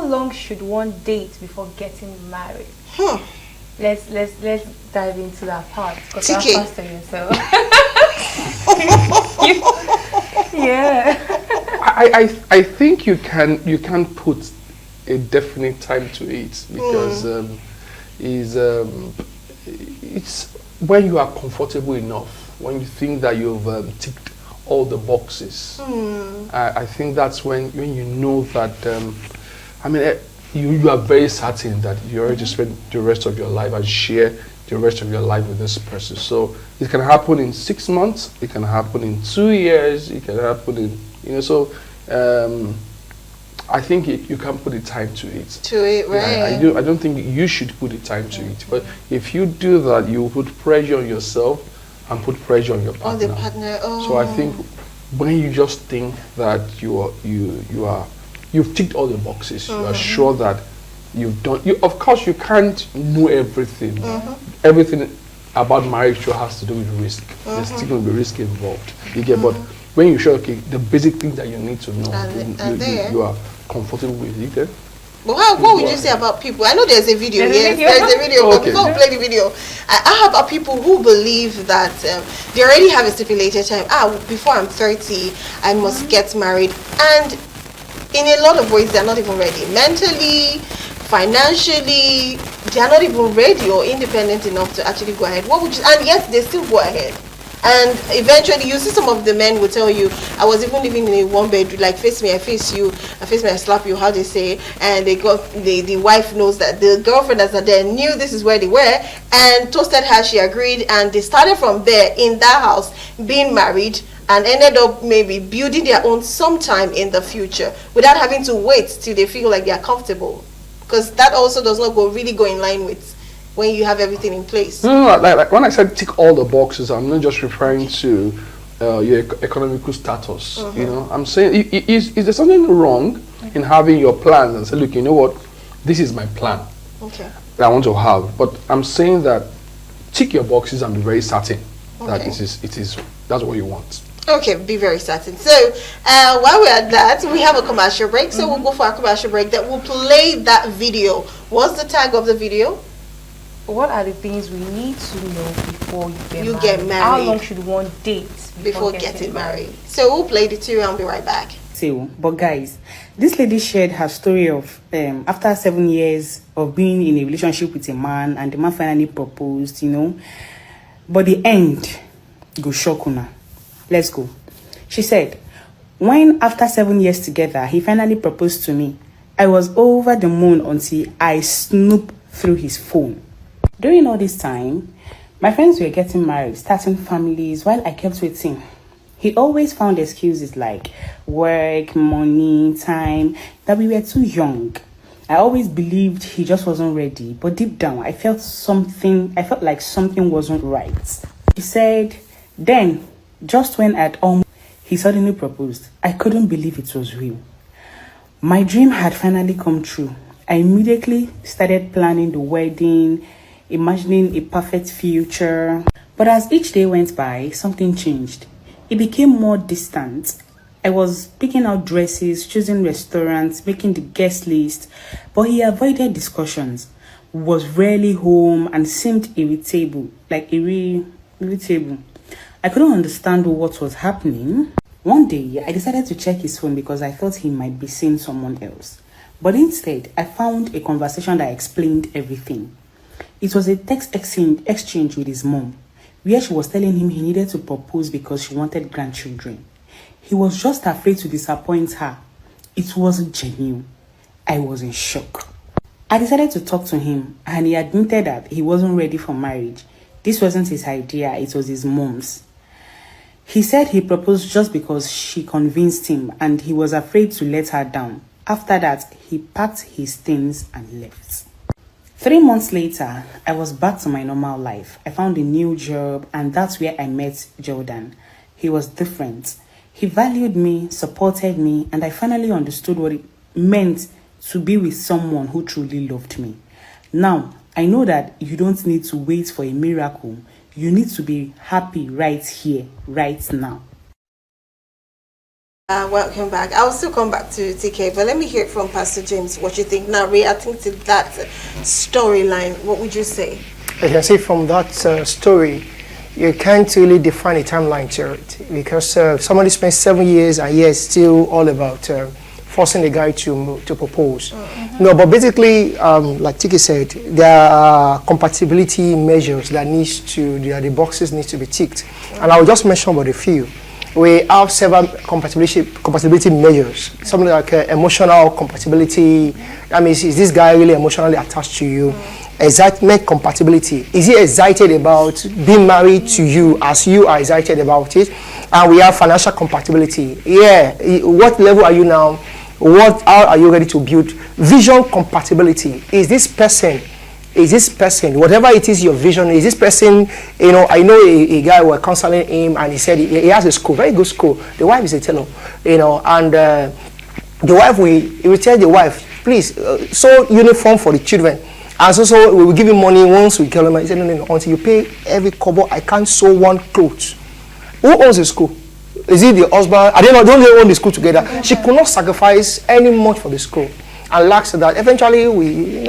how long should one date before getting married? Let's dive into that part because you're faster yourself. Yeah. I think you can put a definite time to it because it's when you are comfortable enough, when you think that you've ticked all the boxes. I think that's when you know that you are very certain that you're ready to spend the rest of your life and share the rest of your life with this person. So it can happen in 6 months, it can happen in 2 years, it can happen in I think you can put a time to it. To it, right? I don't think you should put a time to it. But if you do that, you put pressure on yourself and put pressure on your partner. On the partner. Oh. So I think when you just think that you've ticked all the boxes, you are sure that you've done. Of course, you can't know everything. Everything about marriage has to do with risk. There's still going to be risk involved. You get, but when you show the basic things that you need to know, you are comfortable with it. Well, what would you say about people? I know there's a video. There's a video. But before we play the video, I have about people who believe that they already have a stipulated time. Before I'm 30, I must get married. And in a lot of ways, they're not even ready. Mentally, financially, they're not even ready or independent enough to actually go ahead. What would you? And yet, they still go ahead. And eventually, you see some of the men will tell you, I was even living in a one bedroom, like face me, I face you, I face me, I slap you, how they say, and the wife knows that the girlfriend that's there knew this is where they were, and toasted her, she agreed, and they started from there in that house, being married, and ended up maybe building their own sometime in the future, without having to wait till they feel like they're comfortable. Because that also does not really go in line with when you have everything in place. No, like when I said tick all the boxes, I'm not just referring to your economical status. You know, I'm saying, is there something wrong in having your plans and say, look, you know what, this is my plan that I want to have. But I'm saying that tick your boxes and be very certain that that's what you want. Okay, be very certain. So while we're at that, we have a commercial break. So we'll go for a commercial break. That will play that video. What's the tag of the video? What are the things we need to know before you get married? How long should one date before getting married? So we'll play the two and we'll be right back. But guys, this lady shared her story of after 7 years of being in a relationship with a man, and the man finally proposed, but the end go shock una. Let's go. She said, when after 7 years together, he finally proposed to me, I was over the moon until I snooped through his phone. During all this time, my friends were getting married, starting families, while I kept waiting. He always found excuses like work, money, time, that we were too young. I always believed he just wasn't ready, but deep down, I felt like something wasn't right. He said, then, just when he suddenly proposed, I couldn't believe it was real. My dream had finally come true. I immediately started planning the wedding, imagining a perfect future. But as each day went by, something changed. It became more distant. I was picking out dresses, choosing restaurants, making the guest list, but he avoided discussions, was rarely home, and seemed irritable, irritable. I couldn't understand what was happening. One day, I decided to check his phone because I thought he might be seeing someone else. But instead, I found a conversation that explained everything. It was a text exchange with his mom, where she was telling him he needed to propose because she wanted grandchildren. He was just afraid to disappoint her. It wasn't genuine. I was in shock. I decided to talk to him, and he admitted that he wasn't ready for marriage. This wasn't his idea, it was his mom's. He said he proposed just because she convinced him, and he was afraid to let her down. After that, he packed his things and left. 3 months later, I was back to my normal life. I found a new job, and that's where I met Jordan. He was different. He valued me, supported me, and I finally understood what it meant to be with someone who truly loved me. Now, I know that you don't need to wait for a miracle. You need to be happy right here, right now. Welcome back. I'll still come back to TK, but let me hear from Pastor James what you think. Now, reacting to that storyline, what would you say? I can say from that story, you can't really define a timeline to it, because somebody spent 7 years and yet still all about forcing the guy to propose. No, but basically, like Tiki said, there are compatibility measures that the boxes need to be ticked. And I will just mention about a few. We have several compatibility measures, something like emotional compatibility. That means, is this guy really emotionally attached to you? Excitement compatibility. Is he excited about being married to you as you are excited about it? And we have financial compatibility. Yeah, what level are you now? How are you ready to build? Vision compatibility. Is this person, whatever it is your vision, is this person, I know a guy who was counseling him, and he said he has a school, very good school. The wife is a teller, and the wife, he will tell the wife, please, sew uniform for the children. And so we will give you money once we kill him. He said, no, until you pay every kobo, I can't sew one clothes. Who owns the school? Is it the husband? I don't know, they own the school together. She could not sacrifice any much for the school. And like that, eventually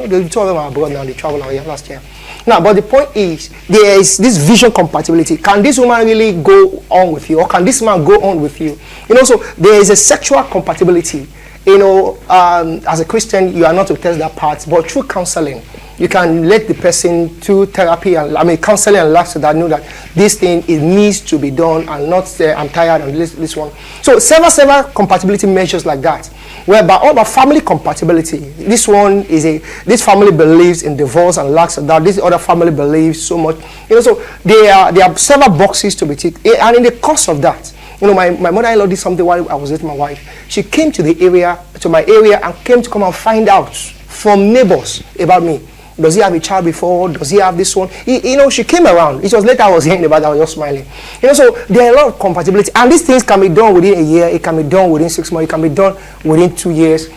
the two of them are abroad now, they travel away last year. Now, but the point is, there is this vision compatibility. Can this woman really go on with you, or can this man go on with you? So there is a sexual compatibility. As a Christian, you are not to test that part, but through counseling, you can let the person through therapy and counseling and laugh, so that know that this thing it needs to be done, and not say I'm tired of this one. So several compatibility measures like that. Whereby all about family compatibility. This one is this family believes in divorce and lacks of that. This other family believes so much. So there are several boxes to be ticked, and in the course of that, my mother-in-law did something while I was with my wife. She came to my area, and came to come and find out from neighbors about me. Does he have a child before? Does he have this one? She came around. It was later I was hearing about it, I was just smiling. So there are a lot of compatibility. And these things can be done within a year. It can be done within 6 months. It can be done within 2 years.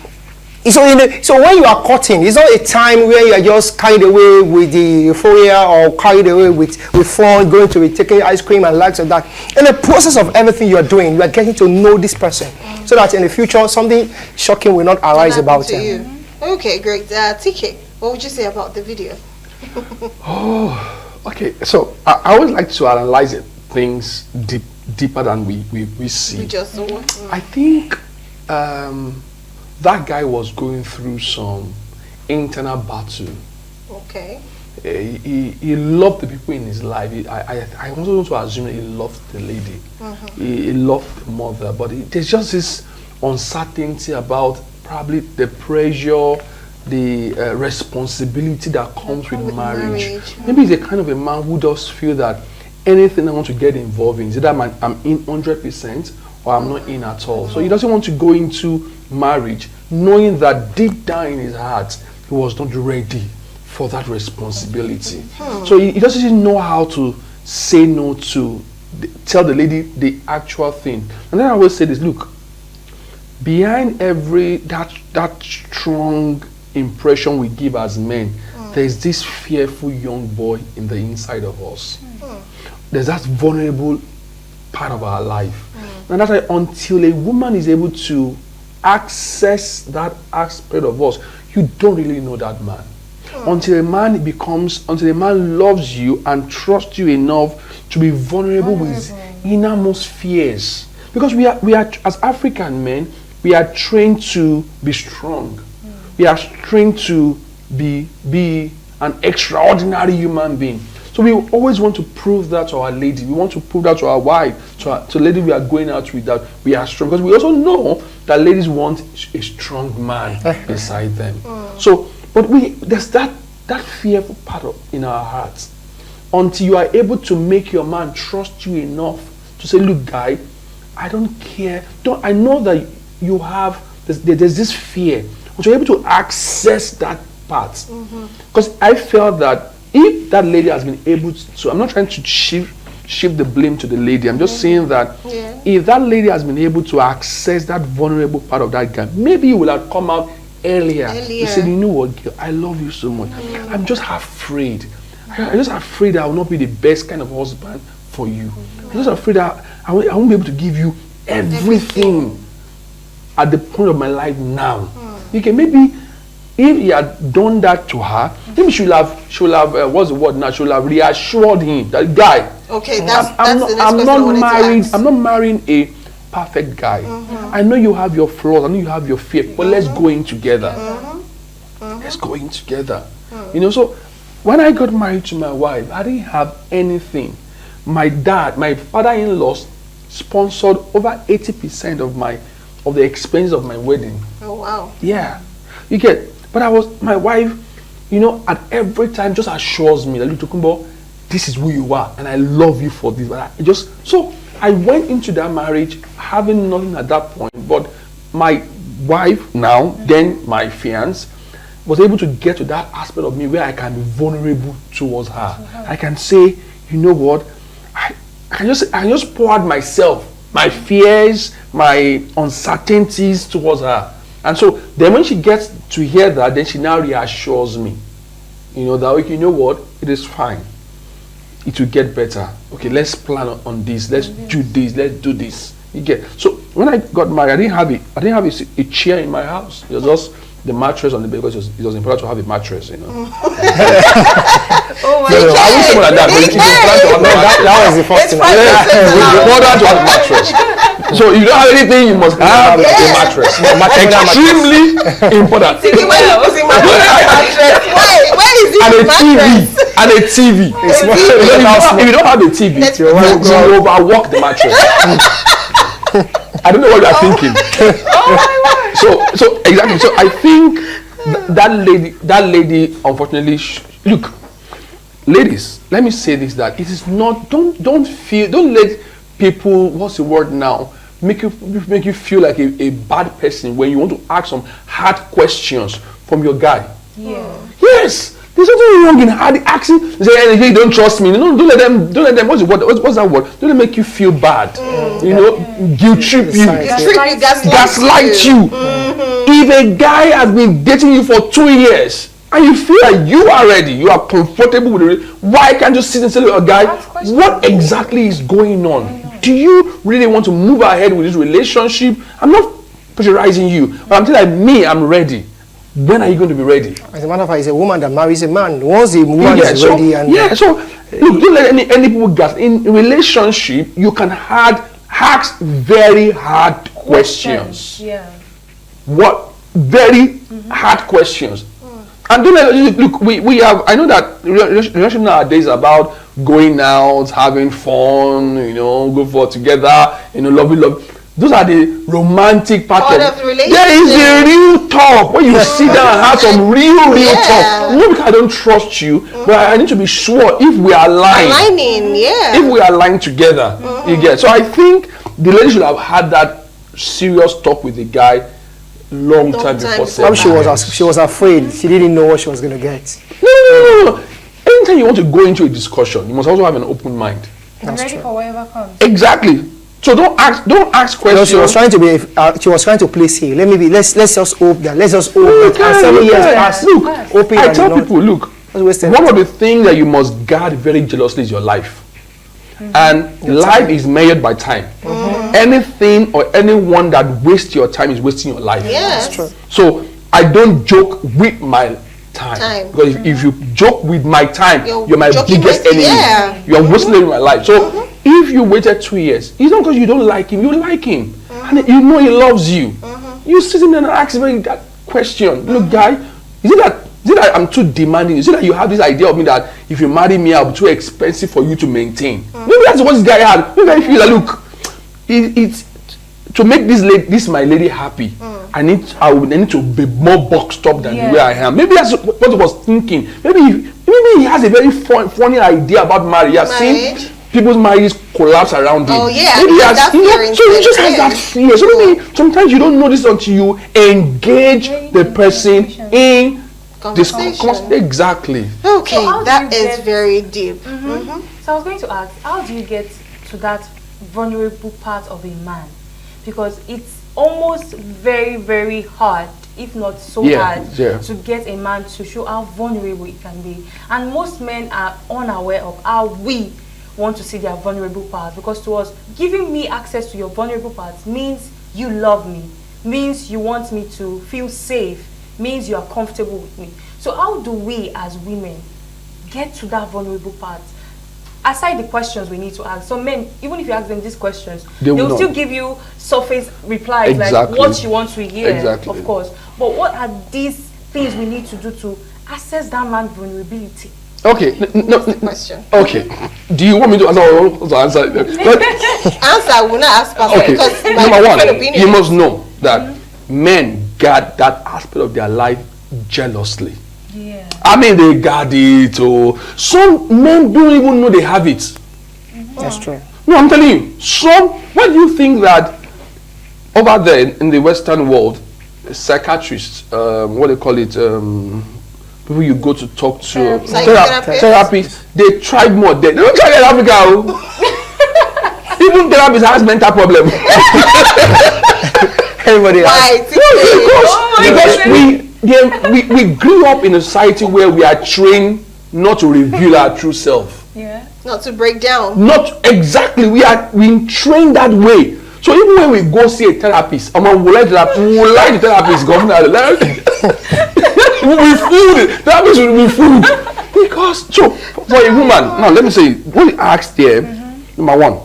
So when you are courting, it's not a time where you are just carried away with the euphoria, or carried away with fun, going to be taking ice cream and likes of that. In the process of everything you are doing, you are getting to know this person, so that in the future, something shocking will not arise about him. Okay, great. TK, what would you say about the video? Okay. So I always like to analyze things deeper than we see. We just saw. I think that guy was going through some internal battle. Okay. He loved the people in his life. I also want to assume that he loved the lady. He loved the mother, but there's just this uncertainty about probably the pressure, the responsibility that comes with marriage. Maybe he's a kind of a man who does feel that anything I want to get involved in, is either I'm in 100% or I'm not in at all. So he doesn't want to go into marriage knowing that deep down in his heart he was not ready for that responsibility. So he doesn't know how to say no, to tell the lady the actual thing. And then I always say this, look, behind that strong impression we give as men, there's this fearful young boy in the inside of us. There's that vulnerable part of our life. And that's why until a woman is able to access that aspect of us, you don't really know that man. Until a man loves you and trusts you enough to be vulnerable with his innermost fears. Because we are as African men, we are trained to be strong. We are trained to be an extraordinary human being. So we always want to prove that to our lady. We want to prove that to our wife, to the lady we are going out with, that we are strong. Because we also know that ladies want a strong man beside them. So, but there's that fearful part in our hearts. Until you are able to make your man trust you enough to say, look, guy, I don't care. I know that you have, there's this fear. But you're able to access that part. Because I felt that if that lady has been able to, I'm not trying to shift the blame to the lady. I'm just saying that if that lady has been able to access that vulnerable part of that guy, maybe he will have come out earlier. He said, you know what, girl, I love you so much. I'm just afraid. I'm just afraid that I will not be the best kind of husband for you. I'm just afraid that I won't be able to give you everything at the point of my life now. Okay, maybe if he had done that to her, maybe she would have what's the word now? She would have reassured him that guy. Okay, that's I'm the next not question I wanted to married. ask. I'm not marrying a perfect guy. I know you have your flaws. I know you have your fear, but let's go in together. Let's go in together. You know, so when I got married to my wife, I didn't have anything. My father-in-law, sponsored over 80% of the expenses of my wedding. Oh wow. Yeah, you get. But my wife, you know, at every time just assures me that, Tokunbo, this is who you are, and I love you for this. But I went into that marriage having nothing at that point. But my wife now, then my fiance, was able to get to that aspect of me where I can be vulnerable towards her. I can say, you know what, I just pour out myself, my fears, my uncertainties towards her. And so then when she gets to hear that, then she now reassures me. You know, that, okay, you know what, it is fine. It will get better. Okay, let's plan on this. Let's do this. Let's do this. You get. So when I got married, I didn't have a chair in my house. It was just the mattress on the bed, because it was important to have a mattress, you know. Oh my God. I wish someone like that, but it's important to have that was the first thing. It's important to have a mattress. So if you don't have anything, you must have a mattress. Extremely important. Why is it and a mattress? And a TV. If you don't have a TV, you overwork the mattress. I don't know what you are thinking. So exactly. So I think that lady, unfortunately, look, ladies, let me say this: that it is not. Don't let people, what's the word now, make you feel like a bad person when you want to ask some hard questions from your guy. Yeah. Yes. There's nothing wrong in hard asking. Say, hey, don't trust me. No, don't let them. What's that word? Don't let them make you feel bad. You know, guilt trip you, gaslight you. If a guy has been dating you for 2 years and you feel like you are ready, you are comfortable with it, why can't you sit and say to a guy, what exactly is going on? Do you really want to move ahead with this relationship? I'm not pressurizing you, but I'm telling you, me, I'm ready. When are you going to be ready? As a matter of fact, it's a woman that marries a man. Once the woman is ready, and so look, don't let any people gas. In relationship, you can ask very hard questions. Yeah. What very hard questions. And don't look. We have. I know that relationship nowadays is about going out, having fun. You know, go for together. You know, love. Those are the romantic part of the relationship. There is a real talk when you sit down and have some real talk. Not because I don't trust you, but I need to be sure if we are aligned. If we are aligned together, you get. So I think the lady should have had that serious talk with the guy long time before. She was afraid. She didn't know what she was going to get. No. Anytime you want to go into a discussion, you must also have an open mind. I'm ready for whatever comes. Exactly. So don't ask questions. No, she was trying to play safe. Let's just hope that. Let's just hope that. 7 years past. Look, I tell people, look. One of the things that you must guard very jealously is your life, and life is measured by time. Anything or anyone that wastes your time is wasting your life. That's true. So I don't joke with my time. Because if you joke with my time, you're my biggest enemy. You're wasting my life. So if you waited 2 years, it's not because you don't like him, you like him. And you know he loves you. You sit him there and ask him that question. Look, guy, is it that I'm too demanding? Is it that you have this idea of me that if you marry me, I'll be too expensive for you to maintain? Maybe that's what this guy had. Maybe I feel like, look, it's to make this my lady happy. I need to be more boxed up than the way I am. Maybe that's what he was thinking. Maybe he has a very funny idea about marriage. He has seen people's marriages collapse around him. Oh yeah, maybe he has, so he just has that fear. So maybe sometimes you don't know this until you engage the person in conversation. Exactly. Okay, so that is very deep. So I was going to ask, how do you get to that vulnerable part of a man? Because it's almost very, very hard, if not so hard, to get a man to show how vulnerable he can be. And most men are unaware of how we want to see their vulnerable parts, because to us, giving me access to your vulnerable parts means you love me. means you want me to feel safe, means you are comfortable with me. So how do we as women get to that vulnerable part? Aside the questions we need to ask, so men, even if you ask them these questions, they will still give you surface replies, like what you want to hear, of course. But what are these things we need to do to assess that man's vulnerability? Okay, no, question. Okay, do you want me to answer or answer? Answer, will not ask personally, okay. because Number one, you must know that men guard that aspect of their life jealously. Yeah. I mean, they guard it. Some men don't even know they have it. That's true. No, I'm telling you. Why do you think that over there in the Western world, psychiatrists, what they call it, people you go to talk to, therapists, they tried more. They don't try in Africa. Even therapists has mental problem. Everybody has. Because we grew up in a society where we are trained not to reveal our true self. Yeah. Not to break down. Not exactly. We trained that way. So even when we go see a therapist, we like the therapist governor. We fool. Therapist will be fooled. Because so for a woman, now let me say, what you asked there, number one,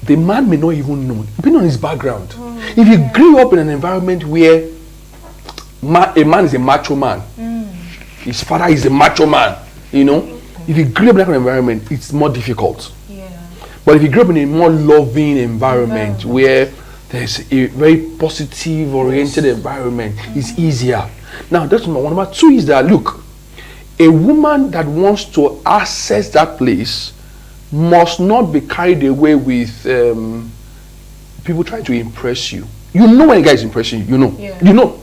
the man may not even know, depending on his background. If you grew up in an environment where a man is a macho man, his father is a macho man, you know, if you grew up in that kind of environment, it's more difficult. Yeah. But if you grew up in a more loving environment where there's a very positive oriented environment, it's easier. Now that's number one. Number two is that, look, a woman that wants to access that place must not be carried away with people trying to impress you. You know when a guy is impressing you, you know. Yeah. You know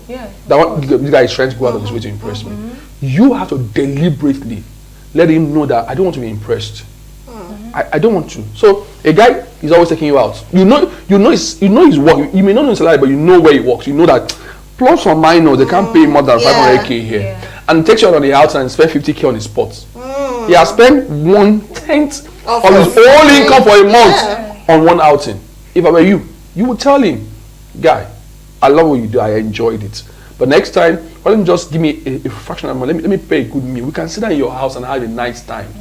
that the guy is trying to go out of his way to impress me. You have to deliberately let him know that I don't want to be impressed. I don't want to. So a guy is always taking you out. You know his work. You may not know his salary, but you know where he works. You know that plus or minus they can't pay more than 500k here. Yeah. And takes you out on the outside and spend 50k on the spot. He has spent 1/10 of his whole income for a month on one outing. If I were you, you would tell him, guy, I love what you do, I enjoyed it. But next time, why don't you just give me a fraction of money, let me pay a good meal. We can sit down in your house and have a nice time.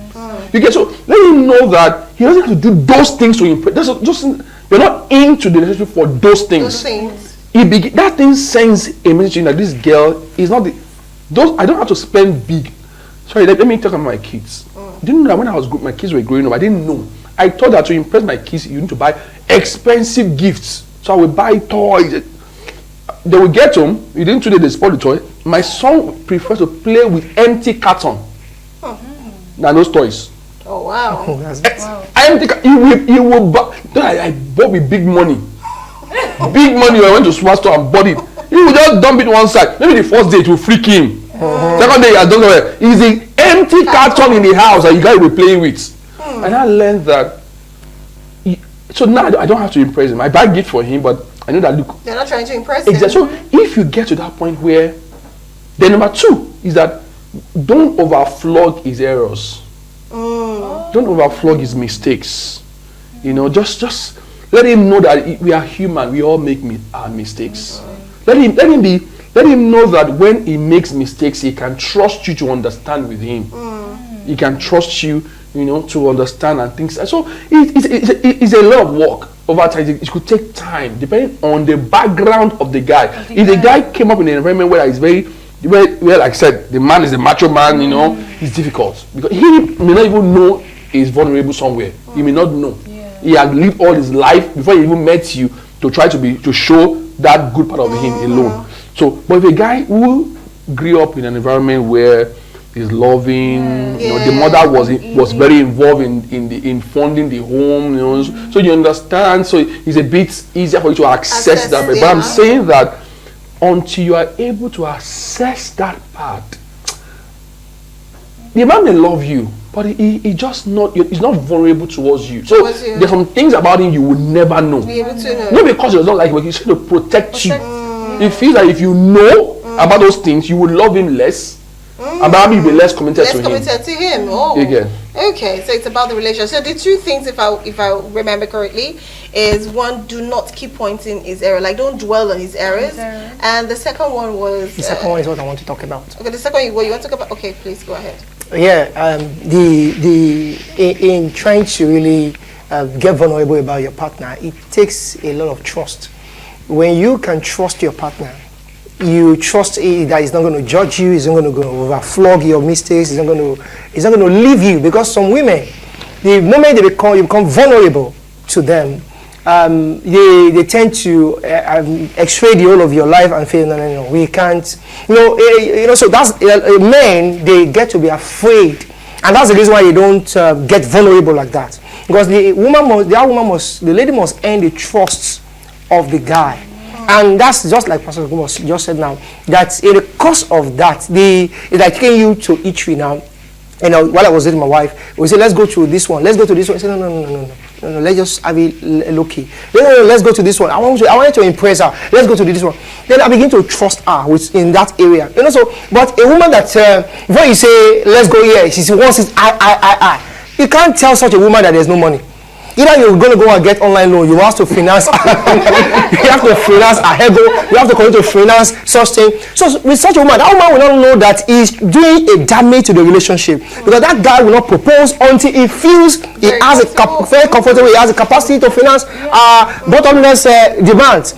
You get, so let him know that he doesn't have to do those things to impress. You're not into the relationship for those things. That thing sends a message to you that this girl is not I don't have to spend big. Sorry, let me talk about my kids. Didn't know that when my kids were growing up, I didn't know. I thought that to impress my kids, you need to buy expensive gifts. So I would buy toys. They will get home. You didn't today they spoil the toy. My son prefers to play with empty carton than those toys. Oh wow! He will buy. I bought with big money. Big money. I went to smart store and bought it. He will just dump it one side. Maybe the first day it will freak him. Second day he has done it. It's the empty carton in the house that you guys will be playing with. And I learned that. So now I don't have to impress him. I buy gift for him, but I know that look. They're not trying to impress him. Exactly. So if you get to that point where, then number two is that don't overflog his errors. Don't overflog his mistakes. You know, just let him know that we are human. We all make our mistakes. Let him know that when he makes mistakes, he can trust you to understand with him. He can trust you, you know, to understand and things. So it's a lot of work over time. It could take time, depending on the background of the guy. If the guy came up in an environment where he's where like I said, the man is a macho man, you know, it's difficult because he may not even know he's vulnerable somewhere. He may not know. He had lived all his life before he even met you to try to show that good part of him alone. So, but if a guy who grew up in an environment where he's loving, you know, the mother was very involved in funding the home, you know, so you understand. So it's a bit easier for you to access that. But I'm saying that until you are able to assess that part, the man may love you, but he's just not. He's not vulnerable towards you. So there's some things about him you will never know. Be able to know. Not because he does not like you, but he's trying to protect you. He feels that if you know about those things, you will love him less. And maybe be less committed to him. Oh, Okay, so it's about the relationship. So the two things, if I remember correctly, is one, do not keep pointing his error, like don't dwell on his errors. And the second one was... The second one is what I want to talk about. Okay, the second one, what you want to talk about? Okay, please go ahead. Yeah, in trying to really get vulnerable about your partner, it takes a lot of trust. When you can trust your partner, you trust that he's not going to judge you, he's not going to overflog your mistakes, he's not going to leave you. Because some women, the moment you become vulnerable to them, they tend to x-ray the whole of your life and feel no, we can't. So that's men, they get to be afraid, and that's the reason why they don't get vulnerable like that. Because the lady must earn the trust of the guy. And that's just like Pastor Gomos just said now, that in the course of that, it's like taking you to each tree now. And while I was with my wife, we said, let's go to this one, let's go to this one. I said, no, let's just have it low-key. No, let's go to this one. I wanted to impress her. Let's go to this one. Then I begin to trust her in that area. But a woman that, before you say, let's go here, she wants it, I. You can't tell such a woman that there's no money. Either you're going to go and get online loan, you have to finance, you have to finance a Hego, you have to continue to finance such thing. So with such a woman, that woman will not know that he's doing a damage to the relationship, because that guy will not propose until he feels he has very comfortable, he has the capacity to finance bottomless demands.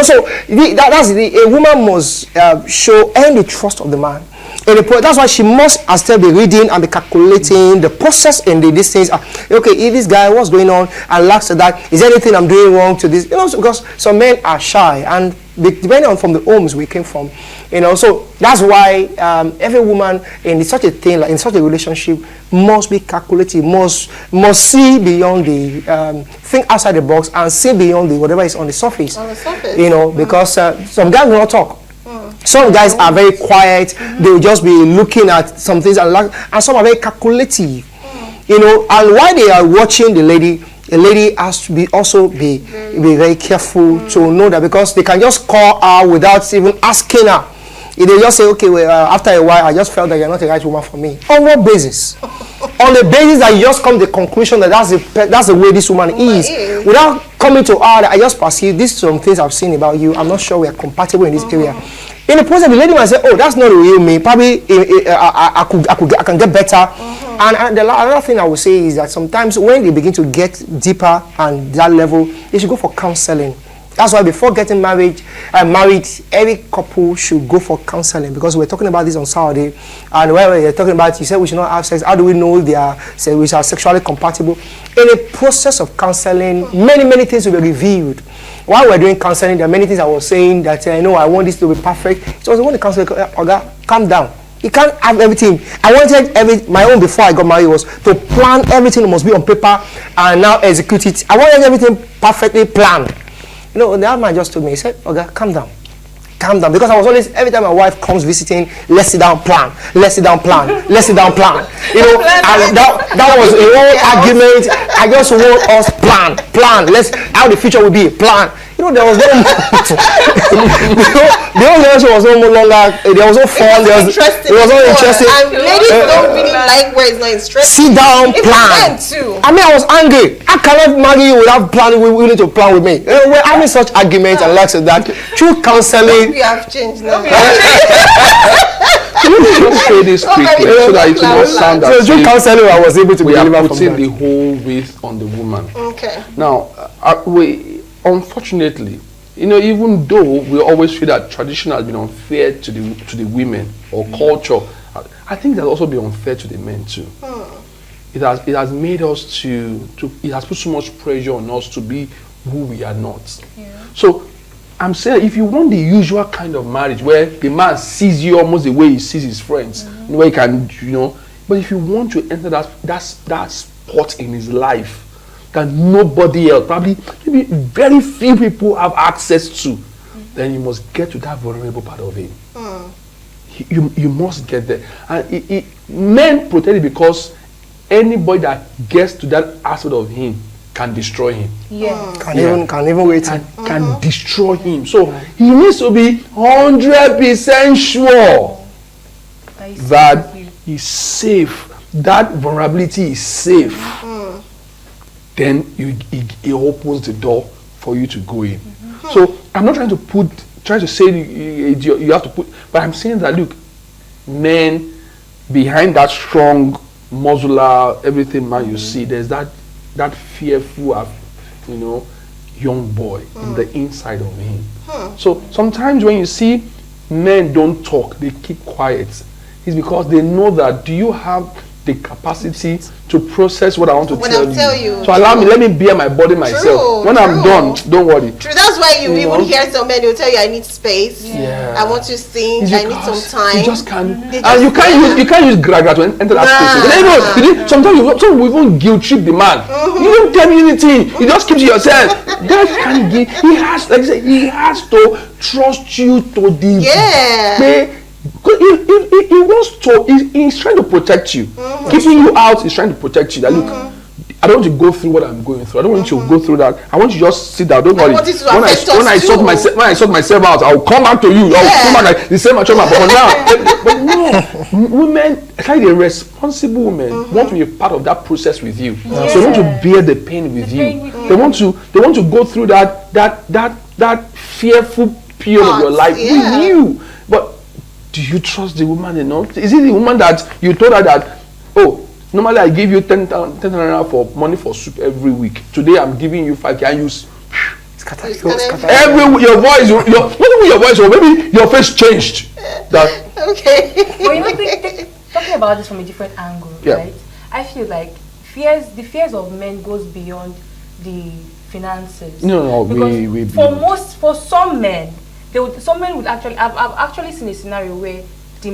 So a woman must earn the trust of the man. That's why she must still be reading and be calculating the process in these things. Okay, if this guy, what's going on? And last to that, is there anything I'm doing wrong to this? Because some men are shy, and depending on from the homes we came from, so that's why every woman in such a thing, like in such a relationship, must be calculative, must see beyond the think outside the box and see beyond the whatever is on the surface. Because some guys will not talk. Some guys are very quiet. They will just be looking at some things, and some are very calculative. And while they are watching the lady has to be very careful to know that, because they can just call her without even asking her. They just say, okay, well, after a while, I just felt that you're not the right woman for me. On what basis? On the basis that you just come to the conclusion that that's the way this woman is. Without coming to her, I just perceive these some things I've seen about you. I'm not sure we are compatible in this area. In the process, the lady might say, oh, that's not the real me. Probably I can get better. And the other thing I would say is that sometimes when they begin to get deeper and that level, they should go for counseling. That's why before getting married, every couple should go for counseling, because we're talking about this on Saturday, and where we're talking about, you said we should not have sex. How do we know we are sexually compatible? In the process of counseling, many things will be revealed. While we're doing counseling, there are many things I was saying that I want this to be perfect. So I was the counselor, calm down. You can't have everything. I wanted my own before I got married was to plan everything, must be on paper and now execute it. I wanted everything perfectly planned. The other man just told me, he said, okay, calm down. Calm down. Because I was always, every time my wife comes visiting, let's sit down, plan. Let's sit down, plan. Let's sit down, plan. And that was a whole argument. I just want us plan. How the future will be, plan. There was no the whole relationship was no longer, there was no fun, it was not interesting. And ladies don't really like where it's not interesting. Sit down, plan. I was angry. I cannot marry you without planning, willing to plan with me. We're having such arguments and lots of that. Through counseling. We have changed now. Let me just say this quickly so that it will not sound as through counseling I was able to we are putting the whole weight on the woman. Okay. Now, unfortunately, even though we always feel that tradition has been unfair to the women or culture, I think it has also been unfair to the men too. It has made us it has put so much pressure on us to be who we are not. Yeah. So I'm saying, if you want the usual kind of marriage where the man sees you almost the way he sees his friends, where he can, but if you want to enter that spot in his life that nobody else, probably maybe very few people have access to, then you must get to that vulnerable part of him. You must get there. And men protect it because anybody that gets to that aspect of him can destroy him. Yes. Can even wait. Can destroy him. So he needs to be 100% sure that he's safe, that vulnerability is safe, then it opens the door for you to go in. So I'm not trying to say you have to put, but I'm saying that, look, men behind that strong, muscular, everything man you see, there's that fearful, young boy in the inside of him. So sometimes when you see men don't talk, they keep quiet, it's because they know that, do you have the capacity to process what I want to tell you? So allow me, let me bear my body myself. When I'm done, don't worry. True, that's why you even hear some men, they'll tell you, I need space. I want to think, I need some time. You just can't. And you can't use gragra to enter that space. Sometimes some will even guilt trip the man. You don't tell me anything. You just keep to yourself. That can't give. He has to trust you to the he wants to. He's trying to protect you. Keeping you out is trying to protect you. That look, I don't want you to go through what I'm going through. I don't want you to go through that. I want you to just sit down. Don't worry. When I sort myself out, I'll come back to you. I'll come back like the same trauma. But no, women, like the responsible women, want to be a part of that process with you. So they want to bear the pain with you. They want to go through that fearful period of your life with you. But do you trust the woman enough? Is it the woman that you told her that, oh, normally I give you 10,000 for money for soup every week. Today I'm giving you 5K and you your voice, your voice, or maybe your face changed. But talking about this from a different angle, right? I feel like the fears of men goes beyond the finances. For some men, some men would actually, I've actually seen a scenario where the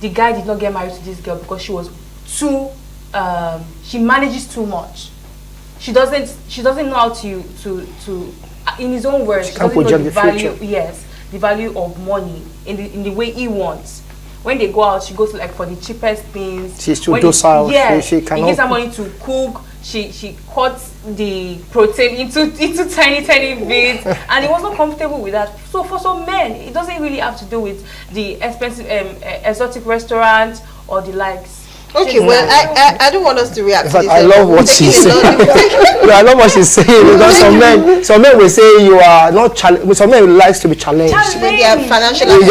guy did not get married to this girl because she was too, she manages too much. She doesn't know how to in his own words, she doesn't know the value, the value of money in the way he wants. When they go out, she goes like for the cheapest things. She's too docile. She cannot. He gives her money to cook. She cuts the protein into tiny bits, and he was not comfortable with that. So for some men, it doesn't really have to do with the expensive exotic restaurant or the likes. Okay, well, I don't want us to react to this. I love what she's saying. I love what she's saying, because some men will say you are not challenged. Some men likes to be challenged. With their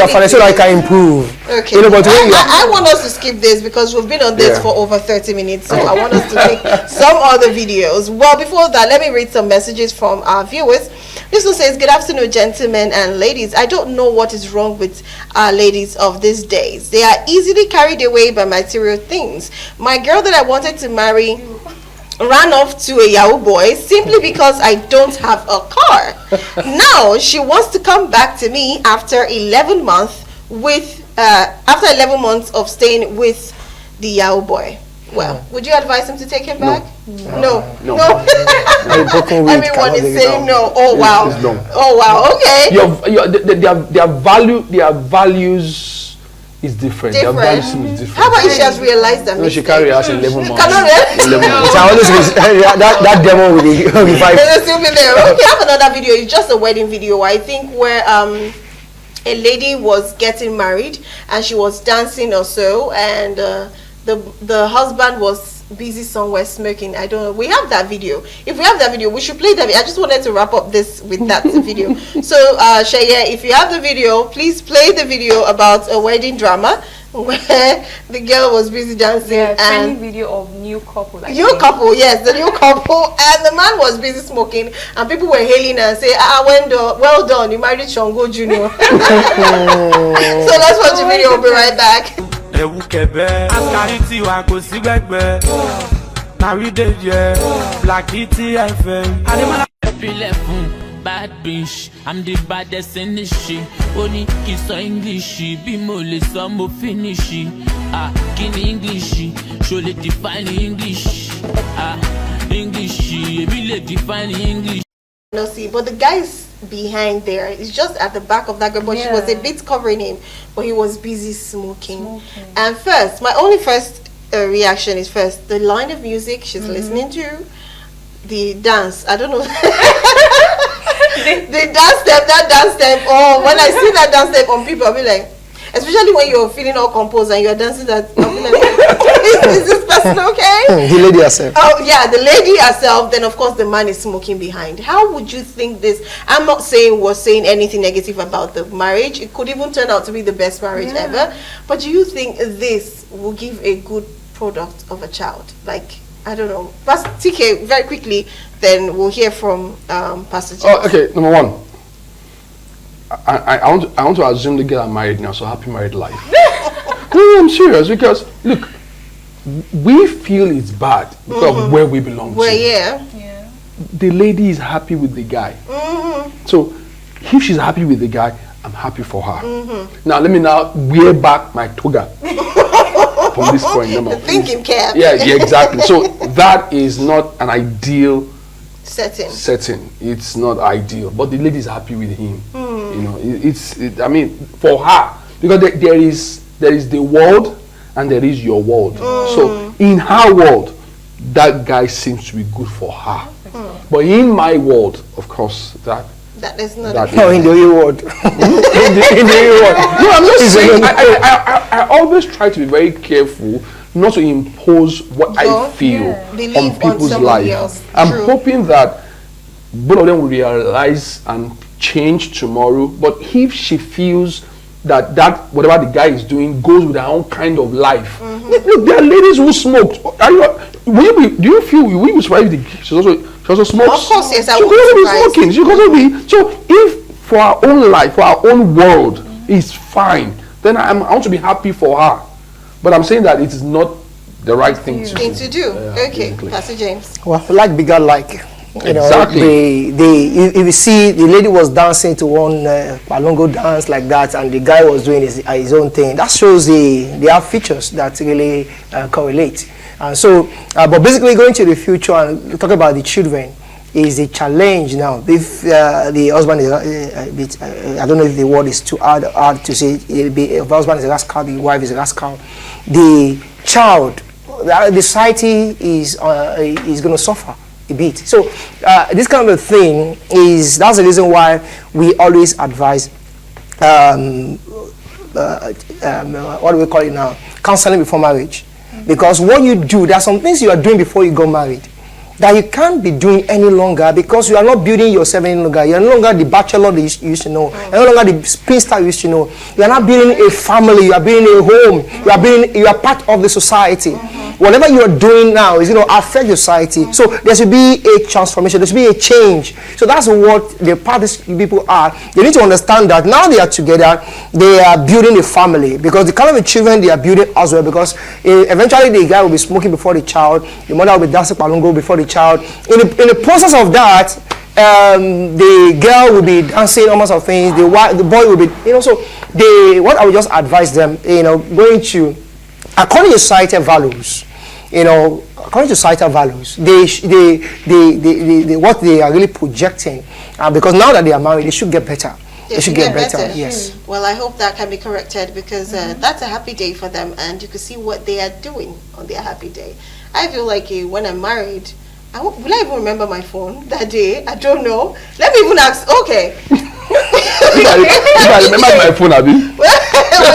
financial I can improve. Okay. But I want us to skip this because we've been on this for over 30 minutes. So I want us to take some other videos. Well, before that, let me read some messages from our viewers. This one says, good afternoon, gentlemen and ladies. I don't know what is wrong with our ladies of these days. They are easily carried away by material things. My girl that I wanted to marry ran off to a Yahoo boy simply because I don't have a car. Now she wants to come back to me after 11 months of staying with the Yahoo boy. Well, would you advise him to take him back? No. Everyone is saying no. Oh wow. Oh wow. Okay. Their values is different. Their values is different. How about if she has realized that? No, she carry us 11 months. That demo will be fine. They'll still be there. Okay, I have another video. It's just a wedding video, I think, where a lady was getting married and she was dancing or so, and the husband was busy somewhere smoking. I don't know. We have that video. If we have that video, we should play that. I just wanted to wrap up this with that video. So Shaya, if you have the video, please play the video about a wedding drama where the girl was busy dancing. And video of new couple. The new couple, and the man was busy smoking, and people were hailing and saying, well done, you married Shango Jr. So let's watch the video. We'll be right back. Bad bitch, I'm the baddest in this shit. Only kiss English, be more some mo finish. Kin English, show le define English. English, be le define English. No, see, but the guy's behind there. It's just at the back of that girl, but she was a bit covering him, but he was busy smoking. And my only first reaction is the line of music she's listening to, the dance. I don't know. The dance step, that dance step. Oh, when I see that dance step on people, I'll be like, especially when you're feeling all composed and you're dancing that. Is this person okay? The lady herself. Oh yeah, the lady herself. Then of course the man is smoking behind. How would you think this? I'm not saying we're saying anything negative about the marriage. It could even turn out to be the best marriage ever. But do you think this will give a good product of a child? Like, I don't know. Pastor TK, very quickly, then we'll hear from Pastor James. Oh, okay. Number one, I want to assume the girl are married now, so happy married life. No, I'm serious, because look, we feel it's bad because of where we belong to. Yeah. The lady is happy with the guy. So if she's happy with the guy, I'm happy for her. Now let me now wear back my toga from this point. Thinking cap. Yeah, exactly. So that is not an ideal setting. It's not ideal, but the lady is happy with him. You know, I mean, for her, because there is the world and there is your world. So in her world, that guy seems to be good for her. But in my world, of course, that is not. In the real world. in the real world. No, I'm not saying. I always try to be very careful not to impose what I feel on people's lives. I'm hoping that both of them will realize and change tomorrow. But if she feels that whatever the guy is doing goes with her own kind of life, look, there are ladies who smoked. Do you feel we will survive the? She also smokes. Of course, yes. She could also be smoking. She could also be. So if for our own life, for our own world, is fine, then I want to be happy for her. But I'm saying that it is not the right thing to do. Okay, Pastor James. Well, like bigger like. You know, exactly. If you see, the lady was dancing to one palongo dance like that, and the guy was doing his own thing. That shows they have features that really correlate. And so, but basically going to the future and talk about the children is a challenge now. If the husband is, I don't know if the word is too hard to say, if the husband is a rascal, the wife is a rascal, the child, the society is going to suffer a bit. So this kind of thing that's the reason why we always advise what do we call it now, counseling before marriage. Because what you do, there are some things you are doing before you go married that you can't be doing any longer, because you are not building yourself any longer. You are no longer the bachelor that you used to know. You are no longer the spinster you used to know. You are not building a family. You are building a home. You are part of the society. Whatever you are doing now is going to affect the society. So there should be a transformation. There should be a change. So that's what the parties people are. They need to understand that now they are together, they are building a family, because the kind of the children they are building as well. Because eventually the guy will be smoking before the child, the mother will be dancing palongo before the child. In the process of that, the girl will be dancing almost of things. The boy will be, So what I would just advise them, going to, according to societal values, according to societal values, what they are really projecting, because now that they are married, they should get better. They should get better. Yes. Well, I hope that can be corrected, because that's a happy day for them, and you can see what they are doing on their happy day. I feel like when I'm married, will I even remember my phone that day? I don't know. Let me even ask. Okay. If I remember my phone, Abi. Well,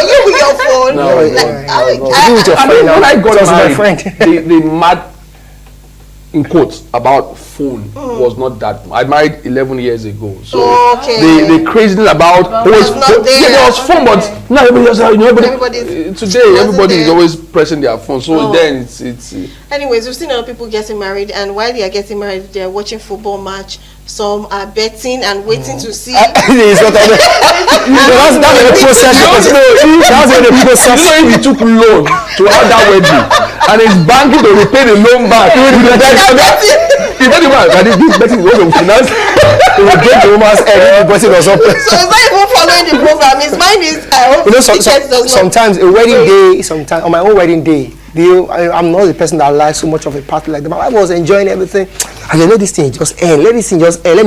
you with your phone. No, when I got married, the mad, in quotes, about phone was not that. I married 11 years ago, so the craziness about there was phone, but not everybody. Today, everybody is always pressing their phone. So then it's. Anyways, we've seen a lot of people getting married, and while they are getting married, they are watching football match. Some are betting and waiting to see. That's the process. That's the process. If he took loan to have that wedding, and he's banking to repay the loan back, this betting is also finance. He will break the woman's head. So it's not even following the program. His mind is. Sometimes a wedding day. Sometimes on my own wedding day. I'm not the person that likes so much of a party like that. My wife was enjoying everything. I said, let this thing just end. Let me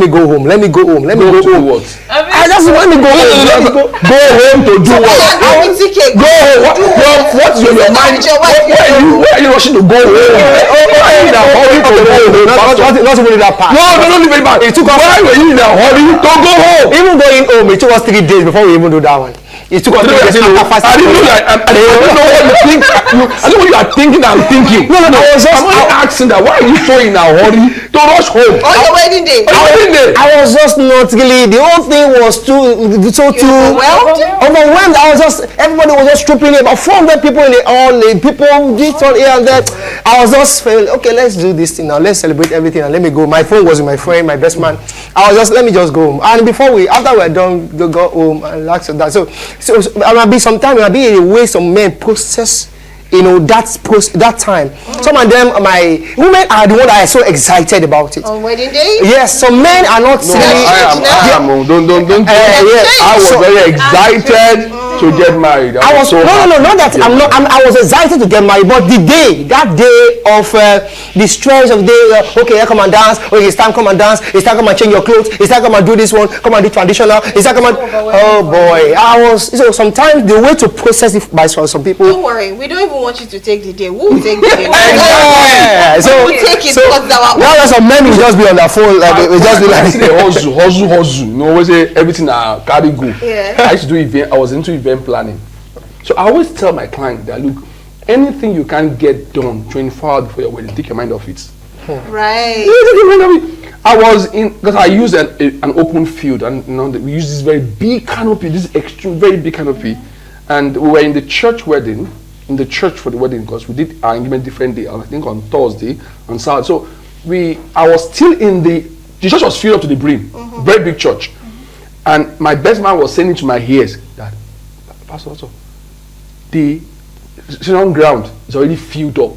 go home. Let me go home. What? I just want to go home. Go home to do what? Go home. What's in your mind? Where are you rushing to go home? Why are you in a hurry to go home? Not even that part. No, don't leave it back. Why were you in a hurry to go home? Even going home, it took us 3 days before we even do that one. It took us 3 years. I didn't know that. I don't know what you think. I don't know what you are thinking. I'm thinking. No. I was just asking that. Why are you so in a hurry to rush home? On your wedding day. I was just not really. The whole thing was overwhelmed. Everybody was just trooping in. About 400 people in the hall. People this one here and there. I was just feeling, okay, let's do this thing now. Let's celebrate everything and let me go. My phone was with my friend, my best man. Let me just go home. And after we're done, go home and relax on that. So I might be sometime, it might be a way some men process, that time. Some of them, my women are the one that are so excited about it. On wedding day? Yes, some men are not I am. Don't. I was very excited to get married. I was excited to get married, but that day of the stress of okay, come and dance. Okay, it's time, come and dance. It's time, come and change your clothes. It's time, come and do this one. Come and do traditional. It's time, come and. Oh boy, sometimes the way to process it by some people. Don't worry, we don't even want you to take the day. We'll take the day. So we'll take it because some men will just be on their phone, like we just be like hustle. You know, always say everything carry go. Yeah. I used to do event. I was into event planning, so I always tell my client that look, anything you can get done 24 hours before your wedding, take your mind off it. Right. I was because I used an open field, and we used this very big canopy, this extreme very big canopy, and we were in the church wedding. In the church for the wedding, because we did our engagement different day. I think on Thursday, on Saturday. So I was still in the church was filled up to the brim, very big church, and my best man was saying to my ears that Pastor, the sitting ground is already filled up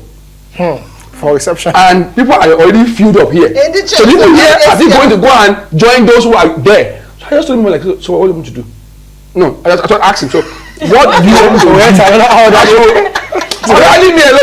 for reception, and people are already filled up here. In the church, so people here are still going to go and join those who are there. So I just told him like, so what do you want to do? No, I just asked him. So what do you want me to do? Leave me alone.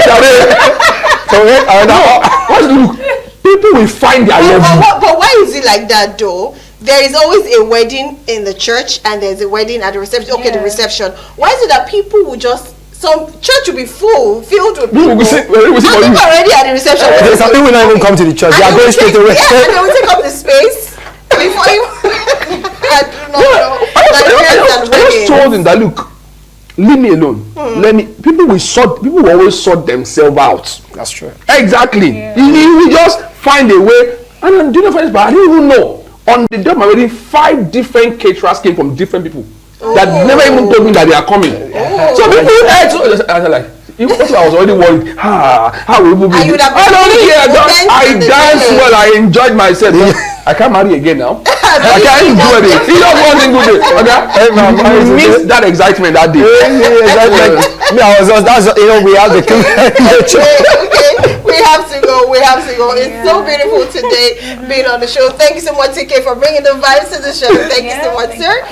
People will find their level. But why is it like that though? There is always a wedding in the church and there's a wedding at the reception. Okay, the reception. Why is it that people will just some church will be filled with people? And people already at the reception. Some people will not even come to the church. They are going straight away. Yeah, and they will take up the space before you. I just told him that look, leave me alone. People will always sort themselves out. That's true. Exactly. Yeah. He will just find a way. And I'm doing it, but I didn't even know. On the day of my wedding, 5 different caterers came from different people that never even told me that they are coming. So people I was like, I was already worried. How will we be? I danced well. I enjoyed myself. I can't marry again now. I can't enjoy it. He just wasn't good. Okay, you missed that excitement that day. I was just, we have the we have to go. It's so beautiful today being on the show. Thank you so much, TK, for bringing the vibes to the show. Thank you so much, sir.